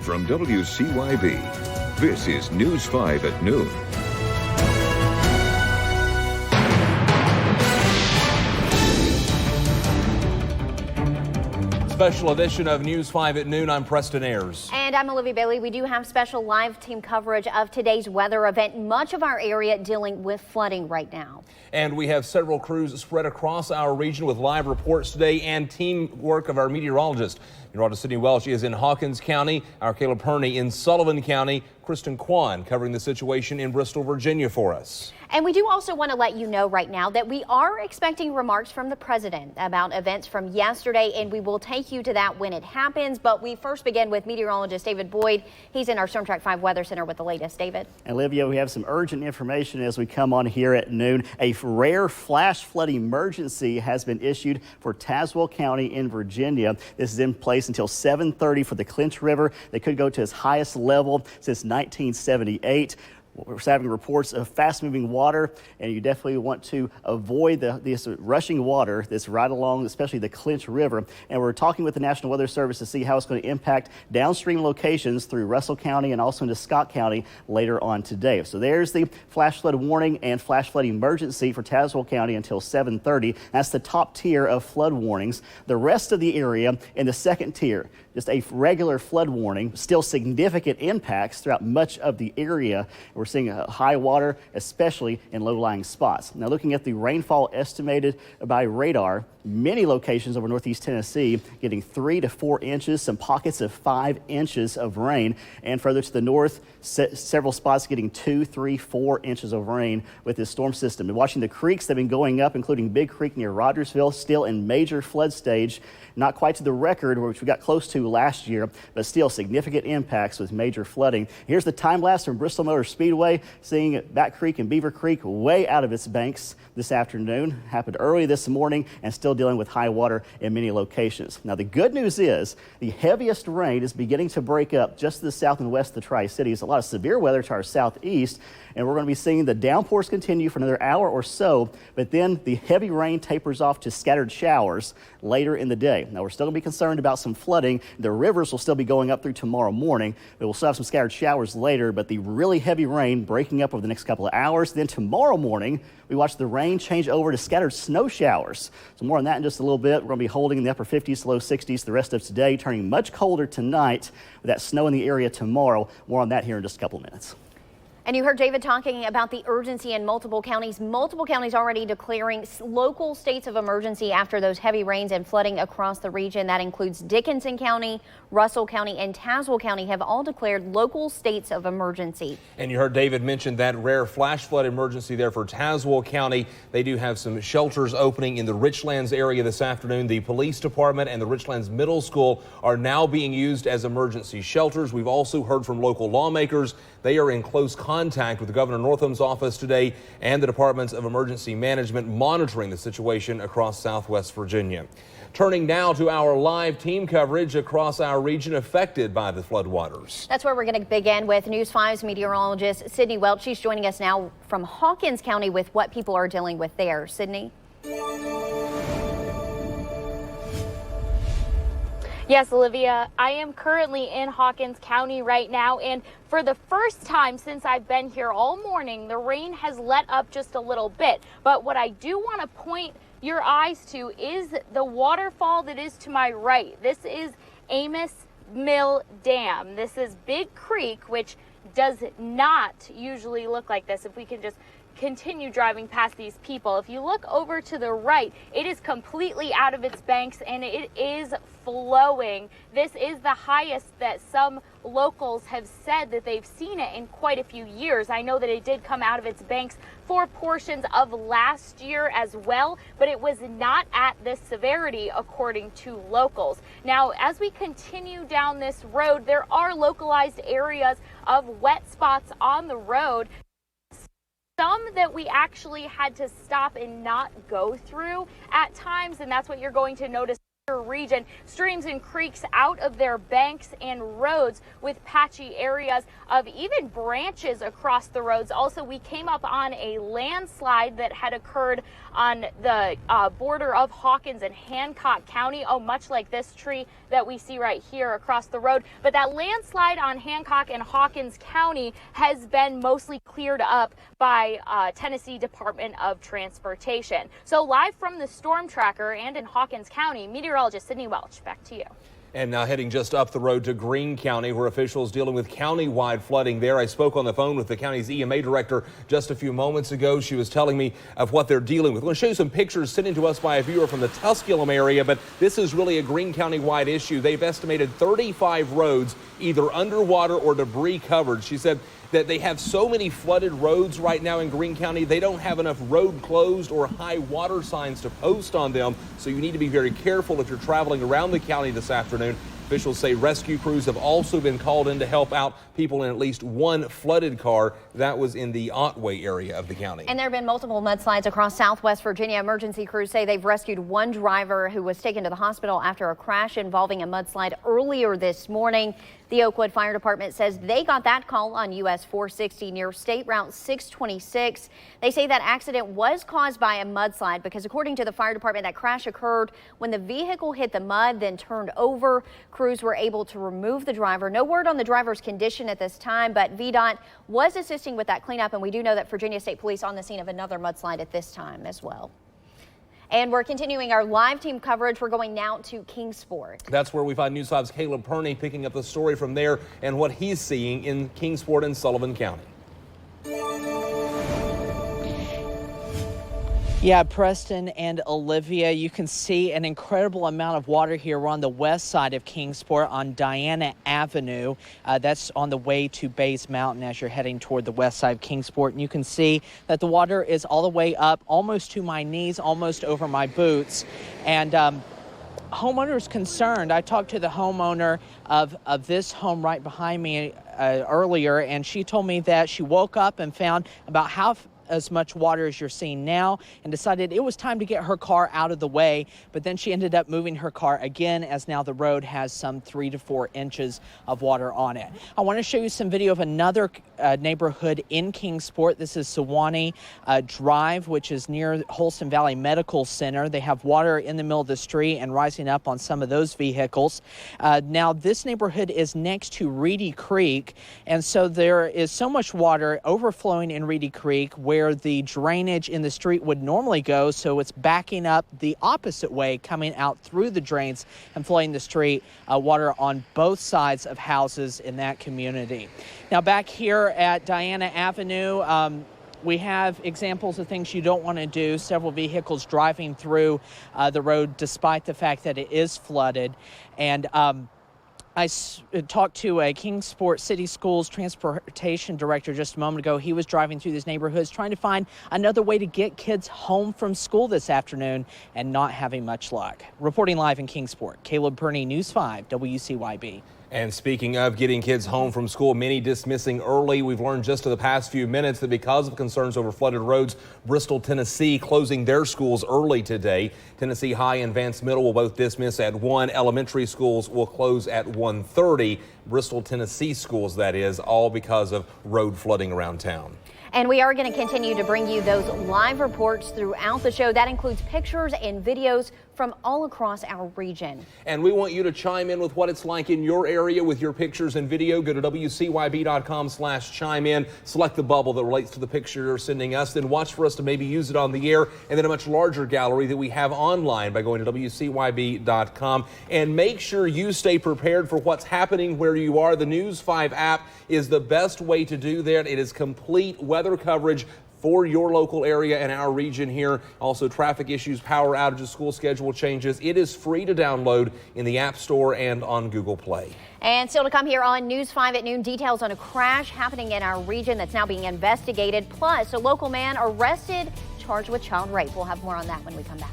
From WCYB, this is News 5 at noon. Special edition of News 5 at noon. I'm Preston Ayers. And I'm Olivia Bailey. We do have special live team coverage of today's weather event. Much of our area dealing with flooding right now. And we have several crews spread across our region with live reports today and teamwork of our meteorologist. Meteorologist Sydney Welch is in Hawkins County. Our Caleb Perney in Sullivan County. Kristen Kwan covering the situation in Bristol, Virginia for us. And we do also want to let you know right now that we are expecting remarks from the president about events from yesterday, and we will take you to that when it happens. But we first begin with meteorologist David Boyd. He's in our Storm Track 5 Weather Center with the latest. David. Olivia, we have some urgent information as we come on here at noon. A rare flash flood emergency has been issued for Tazewell County in Virginia. This is in place until 7:30 for the Clinch River. They could go to its highest level since 1978. We're having reports of fast-moving water, and you definitely want to avoid this rushing water that's right along, especially the Clinch River. And we're talking with the National Weather Service to see how it's going to impact downstream locations through Russell County and also into Scott County later on today. So there's the flash flood warning and flash flood emergency for Tazewell County until 7:30. That's the top tier of flood warnings. The rest of the area in the second tier, just a regular flood warning, still significant impacts throughout much of the area. We're seeing high water, especially in low-lying spots. Now, looking at the rainfall estimated by radar, many locations over northeast Tennessee getting 3 to 4 inches, some pockets of 5 inches of rain, and further to the north, several spots getting 2, 3, 4 inches of rain with this storm system. And watching the creeks that have been going up, including Big Creek near Rogersville, still in major flood stage. Not quite to the record, which we got close to last year, but still significant impacts with major flooding. Here's the time lapse from Bristol Motor Speedway, seeing Back Creek and Beaver Creek way out of its banks this afternoon. Happened early this morning and still dealing with high water in many locations. Now, the good news is the heaviest rain is beginning to break up just to the south and west of the Tri-Cities. A lot of severe weather to our southeast, and we're going to be seeing the downpours continue for another hour or so, but then the heavy rain tapers off to scattered showers later in the day. Now, we're still going to be concerned about some flooding. The rivers will still be going up through tomorrow morning, but we'll still have some scattered showers later, but the really heavy rain breaking up over the next couple of hours. Then tomorrow morning, we watch the rain change over to scattered snow showers. So more on that in just a little bit. We're going to be holding in the upper 50s to low 60s the rest of today, turning much colder tonight with that snow in the area tomorrow. More on that here in just a couple of minutes. And you heard David talking about the urgency in multiple counties. Multiple counties already declaring local states of emergency after those heavy rains and flooding across the region. That includes Dickinson County, Russell County, and Tazewell County have all declared local states of emergency. And you heard David mention that rare flash flood emergency there for Tazewell County. They do have some shelters opening in the Richlands area this afternoon. The police department and the Richlands Middle School are now being used as emergency shelters. We've also heard from local lawmakers. They are in close contact with Governor Northam's office today and the Departments of Emergency Management monitoring the situation across Southwest Virginia. Turning now to our live team coverage across our region affected by the floodwaters. That's where we're going to begin with News 5's meteorologist Sydney Welch. She's joining us now from Hawkins County with what people are dealing with there. Sydney? Yes, Olivia, I am currently in Hawkins County right now, and for the first time since I've been here all morning, the rain has let up just a little bit. But what I do want to point your eyes to is the waterfall that is to my right. This is Amos Mill Dam. This is Big Creek, which does not usually look like this. If we can just continue driving past these people. If you look over to the right, it is completely out of its banks and it is flowing. This is the highest that some locals have said that they've seen it in quite a few years. I know that it did come out of its banks for portions of last year as well, but it was not at this severity according to locals. Now, as we continue down this road, there are localized areas of wet spots on the road. Some that we actually had to stop and not go through at times, and that's what you're going to notice region, streams and creeks out of their banks and roads, with patchy areas of even branches across the roads. Also, we came up on a landslide that had occurred on the border of Hawkins and Hancock County. Oh, much like this tree that we see right here across the road. But that landslide on Hancock and Hawkins County has been mostly cleared up by Tennessee Department of Transportation. So live from the storm tracker and in Hawkins County, meteorologist Sydney Welch, back to you. And now heading just up the road to Greene County, where officials dealing with county-wide flooding there. I spoke on the phone with the county's EMA director just a few moments ago. She was telling me of what they're dealing with. I'm going to show you some pictures sent in to us by a viewer from the Tusculum area, but this is really a Greene County-wide issue. They've estimated 35 roads either underwater or debris covered. She said that they have so many flooded roads right now in Greene County, they don't have enough road closed or high water signs to post on them. So you need to be very careful if you're traveling around the county this afternoon. Officials say rescue crews have also been called in to help out people in at least one flooded car. That was in the Otway area of the county. And there have been multiple mudslides across Southwest Virginia. Emergency crews say they've rescued one driver who was taken to the hospital after a crash involving a mudslide earlier this morning. The Oakwood Fire Department says they got that call on US 460 near State Route 626. They say that accident was caused by a mudslide because, according to the fire department, that crash occurred when the vehicle hit the mud, then turned over. Crews were able to remove the driver. No word on the driver's condition at this time, but VDOT was assisting with that cleanup, and we do know that Virginia State Police on the scene of another mudslide at this time as well. And we're continuing our live team coverage. We're going now to Kingsport. That's where we find News 5's Caleb Perney picking up the story from there and what he's seeing in Kingsport and Sullivan County. Yeah, Preston and Olivia, you can see an incredible amount of water here. We're on the west side of Kingsport on Diana Avenue. That's on the way to Bays Mountain as you're heading toward the west side of Kingsport. And you can see that the water is all the way up, almost to my knees, almost over my boots. And homeowners concerned. I talked to the homeowner of this home right behind me earlier, and she told me that she woke up and found about half as much water as you're seeing now and decided it was time to get her car out of the way. But then she ended up moving her car again, as now the road has some 3 to 4 inches of water on it. I want to show you some video of another neighborhood in Kingsport. This is Sewanee Drive, which is near Holston Valley Medical Center. They have water in the middle of the street and rising up on some of those vehicles. Now, this neighborhood is next to Reedy Creek, and so there is so much water overflowing in Reedy Creek where the drainage in the street would normally go, so it's backing up the opposite way, coming out through the drains and flooding the street. Water on both sides of houses in that community. Now, back here at Diana Avenue, we have examples of things you don't want to do. Several vehicles driving through the road despite the fact that it is flooded. And I talked to a Kingsport City Schools transportation director just a moment ago. He was driving through these neighborhoods trying to find another way to get kids home from school this afternoon and not having much luck. Reporting live in Kingsport, Caleb Perney, News 5 WCYB. And speaking of getting kids home from school, many dismissing early. We've learned just in the past few minutes that because of concerns over flooded roads, Bristol, Tennessee closing their schools early today. Tennessee High and Vance Middle will both dismiss at 1. Elementary schools will close at 1:30. Bristol, Tennessee schools, that is, all because of road flooding around town. And we are going to continue to bring you those live reports throughout the show. That includes pictures and videos from all across our region. And we want you to chime in with what it's like in your area with your pictures and video. Go to WCYB.com/chime in. Select the bubble that relates to the picture you're sending us. Then watch for us to maybe use it on the air, and then a much larger gallery that we have online by going to WCYB.com. And make sure you stay prepared for what's happening where you are. The News 5 app is the best way to do that. It is complete weather coverage for your local area and our region here. Also, traffic issues, power outages, school schedule changes. It is free to download in the App Store and on Google Play. And still to come here on News 5 at noon, details on a crash happening in our region that's now being investigated. Plus, a local man arrested, charged with child rape. We'll have more on that when we come back.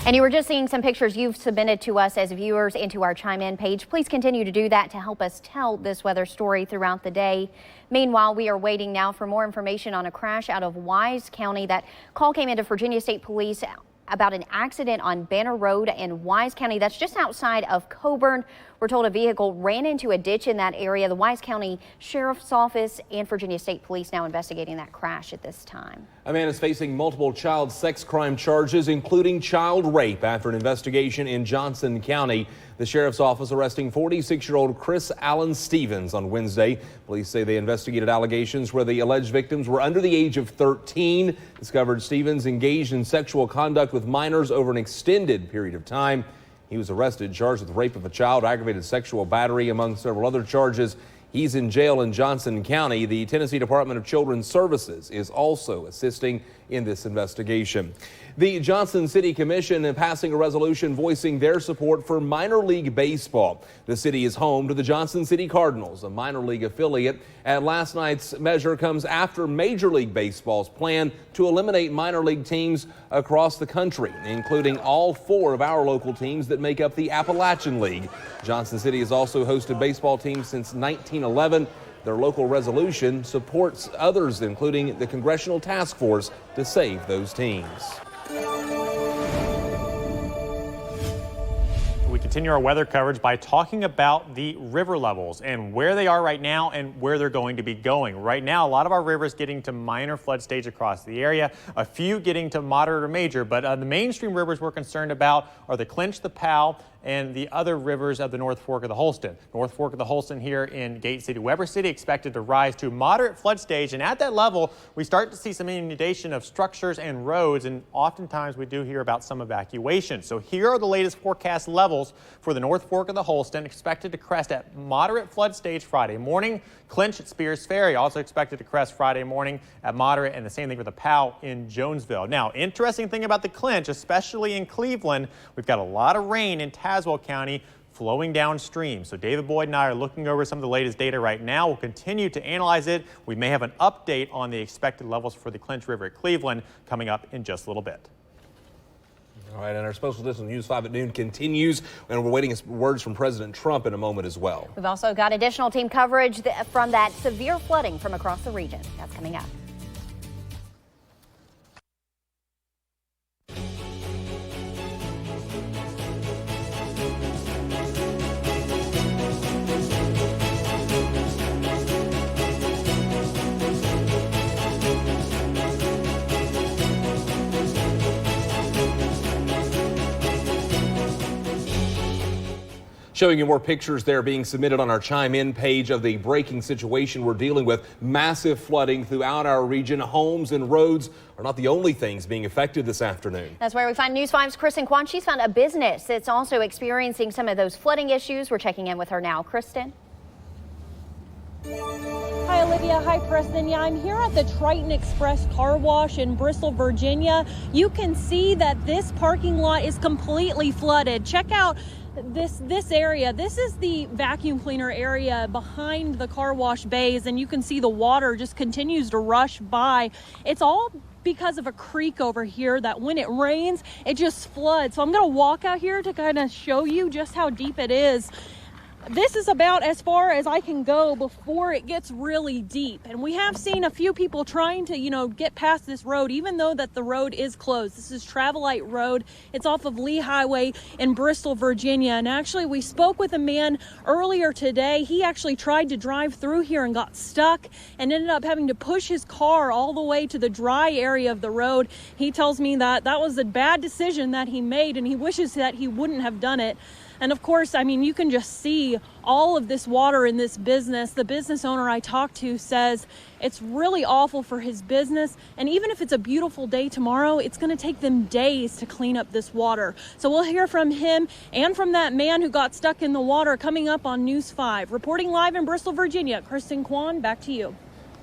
And you were just seeing some pictures you've submitted to us as viewers into our Chime In page. Please continue to do that to help us tell this weather story throughout the day. Meanwhile, we are waiting now for more information on a crash out of Wise County. That call came into Virginia State Police about an accident on Banner Road in Wise County. That's just outside of Coburn. We're told a vehicle ran into a ditch in that area. The Wise County Sheriff's Office and Virginia State Police now investigating that crash at this time. A man is facing multiple child sex crime charges, including child rape, after an investigation in Johnson County. The Sheriff's Office arresting 46-year-old Chris Allen Stevens on Wednesday. Police say they investigated allegations where the alleged victims were under the age of 13. Discovered Stevens engaged in sexual conduct with minors over an extended period of time. He was arrested, charged with rape of a child, aggravated sexual battery, among several other charges. He's in jail in Johnson County. The Tennessee Department of Children's Services is also assisting in this investigation. The Johnson City Commission passing a resolution voicing their support for minor league baseball. The city is home to the Johnson City Cardinals, a minor league affiliate. And last night's measure comes after Major League Baseball's plan to eliminate minor league teams across the country, including all 4 of our local teams that make up the Appalachian League. Johnson City has also hosted baseball teams since 1911. Their local resolution supports others, including the Congressional Task Force, to save those teams. We continue our weather coverage by talking about the river levels and where they are right now and where they're going to be going. Right now, a lot of our rivers getting to minor flood stage across the area, a few getting to moderate or major, but the mainstream rivers we're concerned about are the Clinch, the Powell, and the other rivers of the North Fork of the Holston. North Fork of the Holston here in Gate City, Weber City, expected to rise to moderate flood stage. And at that level, we start to see some inundation of structures and roads. And oftentimes we do hear about some evacuation. So here are the latest forecast levels for the North Fork of the Holston, expected to crest at moderate flood stage Friday morning. Clinch at Spears Ferry also expected to crest Friday morning at moderate, and the same thing with the Powell in Jonesville. Now, interesting thing about the Clinch, especially in Cleveland, we've got a lot of rain in Tazewell County flowing downstream. So David Boyd and I are looking over some of the latest data right now. We'll continue to analyze it. We may have an update on the expected levels for the Clinch River at Cleveland coming up in just a little bit. All right, and our special edition of News 5 at noon continues, and we're waiting words from President Trump in a moment as well. We've also got additional team coverage from that severe flooding from across the region. That's coming up. Showing you more pictures there being submitted on our Chime In page of the breaking situation we're dealing with. Massive flooding throughout our region. Homes and roads are not the only things being affected this afternoon. That's where we find News 5's Kristen Kwan. She's found a business that's also experiencing some of those flooding issues. We're checking in with her now. Kristen. Hi, Olivia. Hi, Preston. Yeah, I'm here at the Triton Express Car Wash in Bristol, Virginia. You can see that this parking lot is completely flooded. Check out this area. This is the vacuum cleaner area behind the car wash bays, and you can see the water just continues to rush by. It's all because of a creek over here that when it rains, it just floods. So I'm going to walk out here to kind of show you just how deep it is. This is about as far as I can go before it gets really deep. And we have seen a few people trying to, get past this road, even though that the road is closed. This is Travelite Road. It's off of Lee Highway in Bristol, Virginia. And actually, we spoke with a man earlier today. He actually tried to drive through here and got stuck and ended up having to push his car all the way to the dry area of the road. He tells me that that was a bad decision that he made, and he wishes that he wouldn't have done it. And of course, I mean, you can just see all of this water in this business. The business owner I talked to says it's really awful for his business. And even if it's a beautiful day tomorrow, it's going to take them days to clean up this water. So we'll hear from him and from that man who got stuck in the water coming up on News 5. Reporting live in Bristol, Virginia, Kristen Kwan, back to you.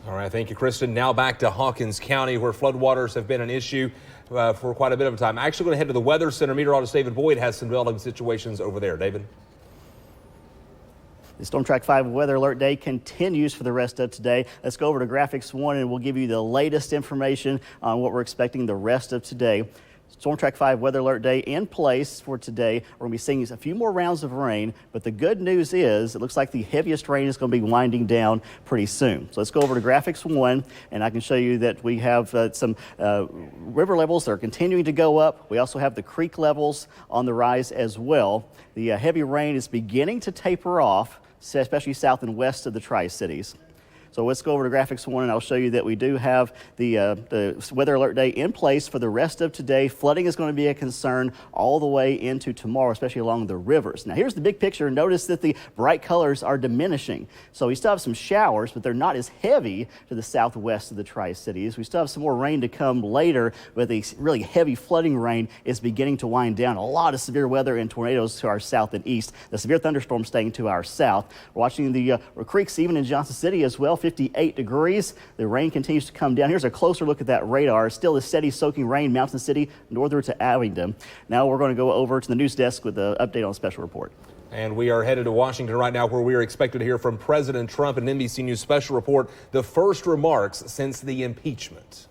All right, thank you, Kristen. Now back to Hawkins County, where floodwaters have been an issue for quite a bit of time. Actually going to head to the Weather Center. Meteorologist David Boyd has some developing situations over there. David? The Storm Track 5 weather alert day continues for the rest of today. Let's go over to Graphics 1 and we'll give you the latest information on what we're expecting the rest of today. Storm Track 5 weather alert day in place for today. We're going to be seeing a few more rounds of rain, but the good news is it looks like the heaviest rain is going to be winding down pretty soon. So let's go over to graphics 1, and I can show you that we have some river levels that are continuing to go up. We also have the creek levels on the rise as well. The heavy rain is beginning to taper off, especially south and west of the Tri-Cities. So let's go over to graphics 1, and I'll show you that we do have the weather alert day in place for the rest of today. Flooding is going to be a concern all the way into tomorrow, especially along the rivers. Now, here's the big picture. Notice that the bright colors are diminishing. So we still have some showers, but they're not as heavy to the southwest of the Tri-Cities. We still have some more rain to come later, but the really heavy flooding rain is beginning to wind down. A lot of severe weather and tornadoes to our south and east. The severe thunderstorms staying to our south. We're watching the creeks even in Johnson City as well. 58 degrees. The rain continues to come down. Here's a closer look at that radar. Still the steady soaking rain, Mountain City, northern to Abingdon. Now we're going to go over to the news desk with an update on a special report. And we are headed to Washington right now, where we are expected to hear from President Trump. And NBC News special report, the first remarks since the impeachment.